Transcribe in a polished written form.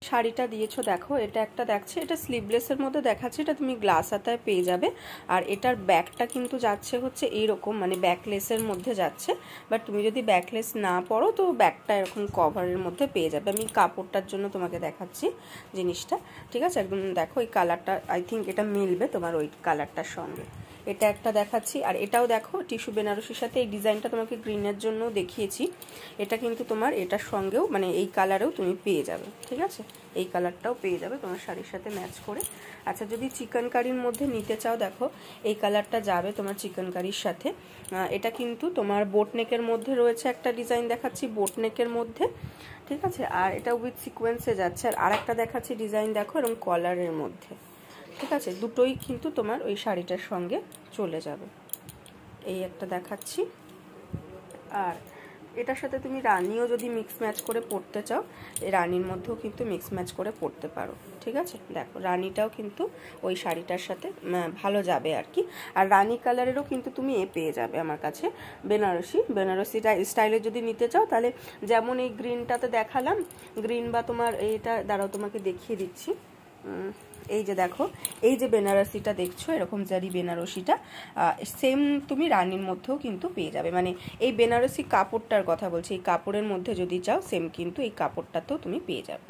শাড়িটা দিয়েছো দেখো, এটা একটা দেখছে, এটা স্লিভলেসের মধ্যে দেখাচ্ছে, এটা তুমি গ্লাস হাতায় পেয়ে যাবে। আর এটার ব্যাকটা কিন্তু যাচ্ছে হচ্ছে এইরকম, মানে ব্যাকলেসের মধ্যে যাচ্ছে। বাট তুমি যদি ব্যাকলেস না পরো তো ব্যাকটা এরকম কভারের মধ্যে পেয়ে যাবে। আমি কাপড়টার জন্য তোমাকে দেখাচ্ছি জিনিসটা, ঠিক আছে? একদম দেখো এই কালারটা, আই থিঙ্ক এটা মিলবে তোমার ওই কালারটার সঙ্গে। এটা একটা দেখাচ্ছি, আর এটাও দেখো টিস্যু বেনারসির সাথে। এই ডিজাইনটা তোমাকে গ্রিনের জন্য দেখিয়েছি, এটা কিন্তু তোমার এটার সঙ্গেও মানে এই কালারেও তুমি পেয়ে যাবে, ঠিক আছে? এই কালারটাও পেয়ে যাবে তোমার শাড়ির সাথে ম্যাচ করে। আচ্ছা, যদি চিকেন কারির মধ্যে নিতে চাও, দেখো এই কালারটা যাবে তোমার চিকেন কারির সাথে। এটা কিন্তু তোমার বোট নেকের মধ্যে রয়েছে, একটা ডিজাইন দেখাচ্ছি বোট নেকের মধ্যে, ঠিক আছে? আর এটা উইথ সিকোয়েন্সে যাচ্ছে। আর আরেকটা দেখাচ্ছি ডিজাইন দেখো এরকম কলারের মধ্যে, ঠিক আছে? দুটোই কিন্তু তোমার ওই শাড়িটার সঙ্গে চলে যাবে। এই একটা দেখাচ্ছি। আর এটার সাথে তুমি রানিও যদি মিক্স ম্যাচ করে পরতে চাও, এই রানির মধ্যেও কিন্তু মিক্স ম্যাচ করে পরতে পারো, ঠিক আছে? দেখো রানিটাও কিন্তু ওই শাড়িটার সাথে ভালো যাবে আর কি। আর রানি কালারেরও কিন্তু তুমি পেয়ে যাবে আমার কাছে বেনারসি স্টাইলে যদি নিতে চাও, তাহলে যেমন এই গ্রিনটাতে দেখালাম, গ্রিন বা তোমার এইটা দাঁড়াও তোমাকে দেখিয়ে দিচ্ছি। এই যে দেখো, এই যে বেনারসিটা দেখছো এরকম জারি বেনারসিটা, সেম তুমি রানির মধ্যেও কিন্তু পেয়ে যাবে। মানে এই বেনারসি কাপড়টার কথা বলছি, এই কাপড়ের মধ্যে যদি চাও সেম কিন্তু এই কাপড়টাতেও তুমি পেয়ে যাবে।